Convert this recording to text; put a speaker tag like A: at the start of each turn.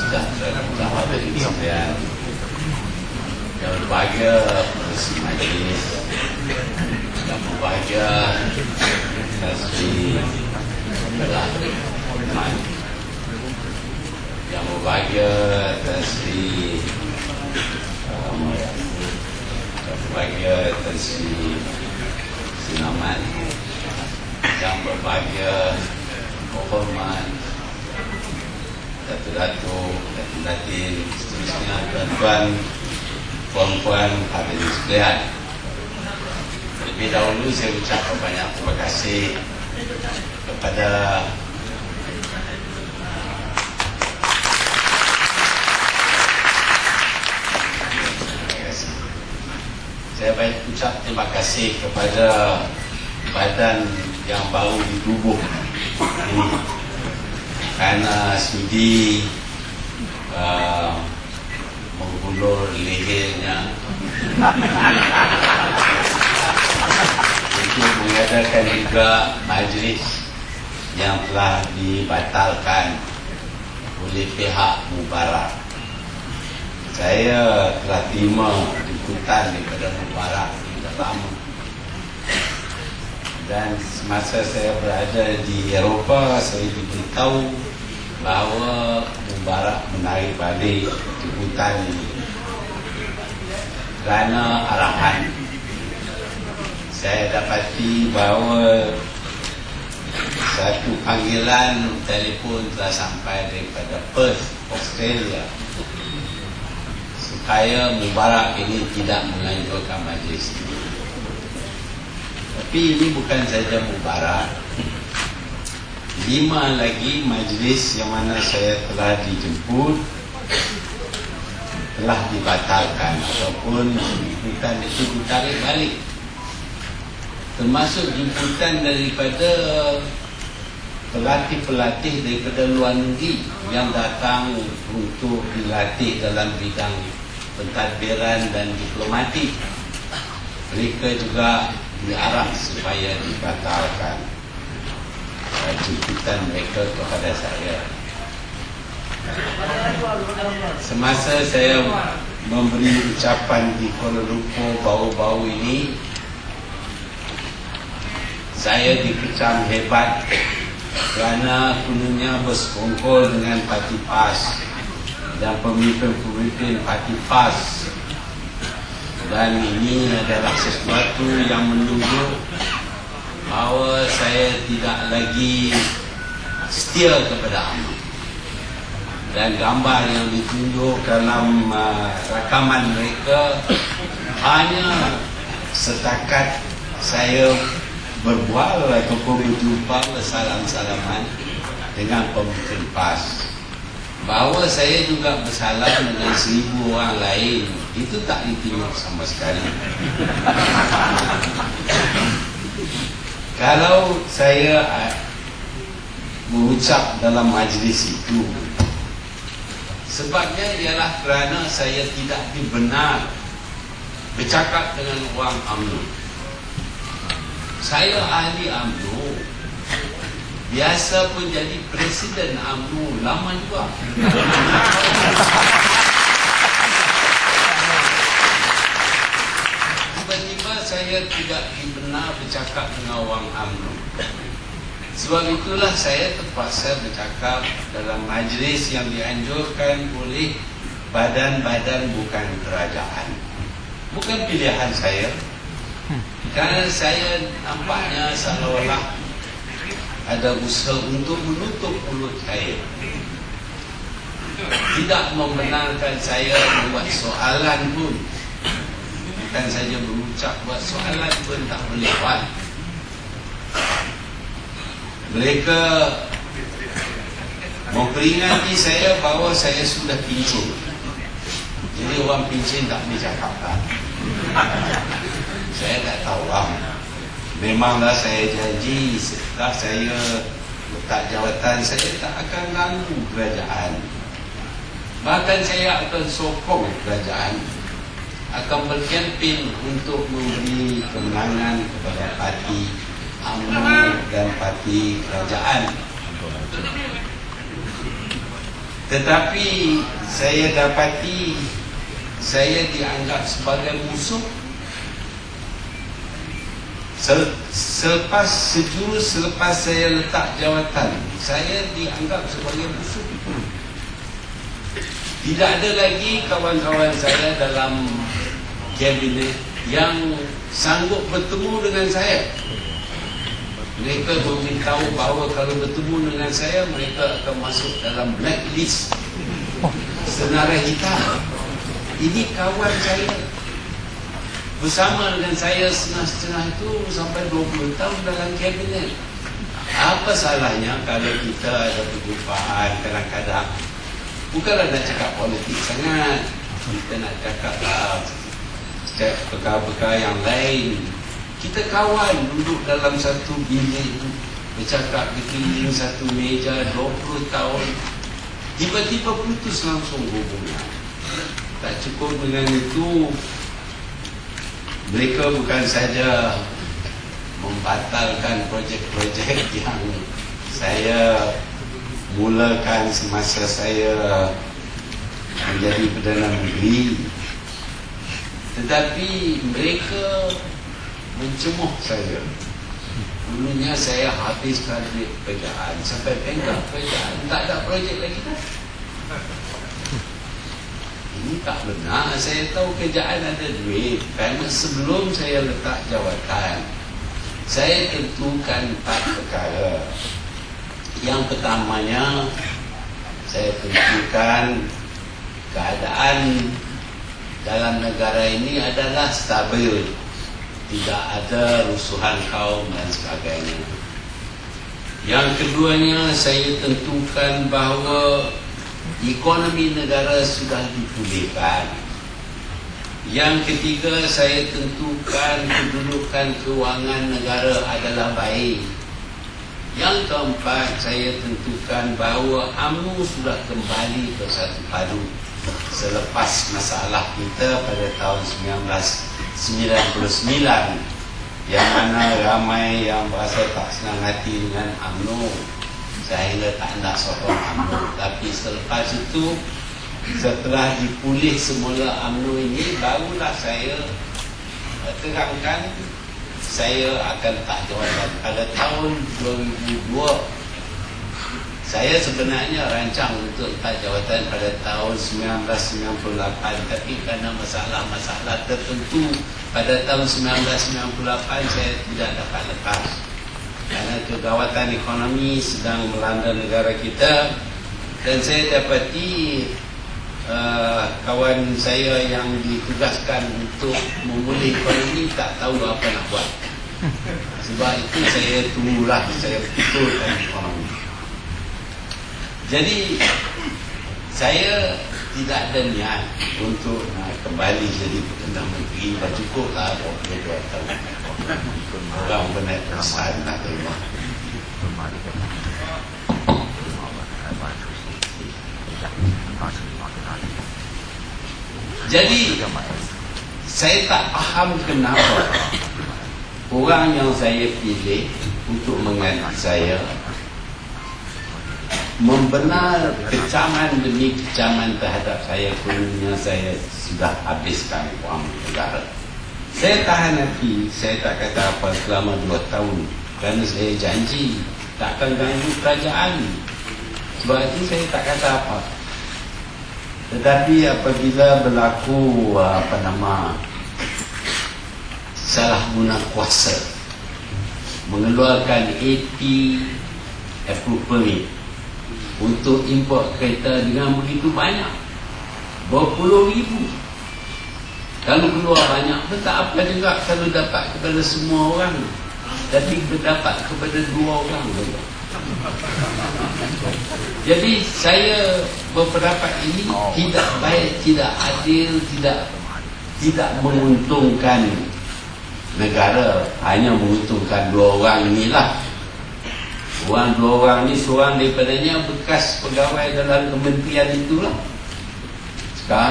A: sejahtera kepada hadirin sekalian. Yang berbahagia Pengerusi Majlis, yang berbahagia Tan Sri Abdullah Rahman, yang berbahagia Tan Sri yang berbahagia Tan Sri Sinaman, yang berbahagia Hormat Datuk-Datuk, Datin, seterusnya tuan-tuan, puan-puan, hadirin sekalian. Terlebih dahulu saya ucapkan banyak terima kasih kepada terima kasih kepada badan yang baru ditubuh ini kerana sudi menggulur lehernya untuk mengadakan juga majlis yang telah dibatalkan oleh pihak Mubarak. Saya telah terima jemputan daripada Mubarak dah lama, dan semasa saya berada di Eropah, saya diberitahu bahawa Mubarak menarik balik jemputan ini kerana arahan. Saya dapati bahawa satu panggilan telefon telah sampai daripada Perth, Australia, supaya Mubarak ini tidak menganjurkan majlis ini. Tapi ini bukan saja Mubarak, 5 lagi majlis yang mana saya telah dijemput telah dibatalkan ataupun jemputan itu ditarik balik, termasuk jemputan daripada pelatih-pelatih daripada luar negeri yang datang untuk dilatih dalam bidang pentadbiran dan diplomatik. Mereka juga diarah supaya dibatalkan jemputan mereka kepada saya. Semasa saya memberi ucapan di Kuala Lumpur baru-baru ini, saya dikecam hebat kerana kononnya bersekongkol dengan Parti PAS dan pemimpin-pemimpin Parti PAS, dan ini adalah sesuatu yang menunjuk bahawa saya tidak lagi setia kepada UMNO. Dan gambar yang ditunjuk dalam rakaman mereka hanya setakat saya berbual ataupun berjumpa bersalam-salaman dengan pemimpin PAS. Bahawa saya juga bersalam dengan 1000 orang lain, itu tak ditengok sama sekali. Kalau saya mengucap dalam majlis itu, sebabnya ialah kerana saya tidak dibenar bercakap dengan orang UMNO. Saya ahli UMNO, biasa pun jadi presiden UMNO lama juga. Tiba-tiba saya tidak dibenar bercakap dengan orang UMNO. Sebab itulah saya terpaksa bercakap dalam majlis yang dianjurkan oleh badan-badan bukan kerajaan. Bukan pilihan saya, kerana saya nampaknya seolah-olah ada usaha untuk menutup mulut saya, tidak membenarkan saya membuat soalan pun. Bukan saja berucap, buat soalan pun tak boleh buat. Mereka memperingati saya bahawa saya sudah pincin. Jadi orang pincin tak boleh cakap tak. Saya tak tahu lah. Memanglah saya janji setelah saya letak jawatan, saya tak akan ganggu kerajaan. Bahkan saya akan sokong kerajaan, akan berkempen untuk memberi kemenangan kepada parti UMNO dan parti kerajaan. Tetapi saya dapati saya dianggap sebagai musuh. Selepas saya letak jawatan, saya dianggap sebagai musuh. Tidak ada lagi kawan-kawan saya dalam kabinet yang sanggup bertemu dengan saya. Mereka memberitahu bahawa kalau bertemu dengan saya, mereka akan masuk dalam blacklist, senarai hitam. Ini kawan saya, bersama dengan saya setengah-setengah itu sampai 20 tahun dalam kabinet. Apa salahnya kalau kita ada perjumpaan kadang-kadang? Bukanlah nak cakap politik sangat, kita nak cakap perkara-perkara yang lain. Kita kawan duduk dalam satu bilik, bercakap di keliling satu meja 20 tahun, tiba-tiba putus langsung hubungan. Tak cukup dengan itu, mereka bukan saja membatalkan projek-projek yang saya mulakan semasa saya menjadi Perdana Menteri, tetapi mereka mencemuh saya. Dulunya saya habiskan duit kerajaan sampai pegang kerajaan, tak ada projek lagi dah. Ini tak benar. Saya tahu kerajaan ada duit, kerana sebelum saya letak jawatan, saya tentukan 4 perkara. Yang pertamanya, saya tentukan keadaan dalam negara ini adalah stabil, tidak ada rusuhan kaum dan sebagainya. Yang keduanya, saya tentukan bahawa ekonomi negara sudah dipulihkan. Yang ketiga, saya tentukan kedudukan kewangan negara adalah baik. Yang keempat, saya tentukan bahawa UMNO sudah kembali bersatu padu selepas masalah kita pada tahun 1999, yang mana ramai yang berasa tak senang hati dengan UMNO sehingga tak nak sokong UMNO. Tapi selepas itu, setelah dipulih semula UMNO ini, barulah saya terangkan saya akan letak jawatan pada tahun 2002. Saya sebenarnya rancang untuk letak jawatan pada tahun 1998, tapi kerana masalah-masalah tertentu pada tahun 1998 saya tidak dapat lepas. Kerana kegawatan ekonomi sedang melanda negara kita, dan saya dapati kawan saya yang ditugaskan untuk memulih ekonomi tak tahu apa nak buat. Sebab itu saya tunggulah, saya betulkan ekonomi. Jadi saya tidak ada niat untuk kembali jadi Perdana Menteri. Dah cukuplah 22 tahun. Orang benar perasaan nak terima. Jadi saya tak faham kenapa orang yang saya pilih untuk mengganti saya membenar kecaman demi kecaman terhadap saya, kerana saya sudah habiskan wang negara. Saya tahan hati, saya tak kata apa selama 2 tahun, kerana saya janji tak akan ganggu kerajaan. Sebab itu saya tak kata apa. Tetapi apabila berlaku salah guna kuasa, mengeluarkan AP approve permit untuk import kereta dengan begitu banyak, berpuluh ribu. Kalau keluar banyak pun tak apa juga kalau dapat kepada semua orang, tapi berdapat kepada 2 orang saja. Jadi saya berpendapat ini tidak baik, tidak adil, tidak menguntungkan negara, hanya menguntungkan 2 orang inilah. Orang 2 orang ni, seorang daripadanya bekas pegawai dalam kementerian itulah. Sekarang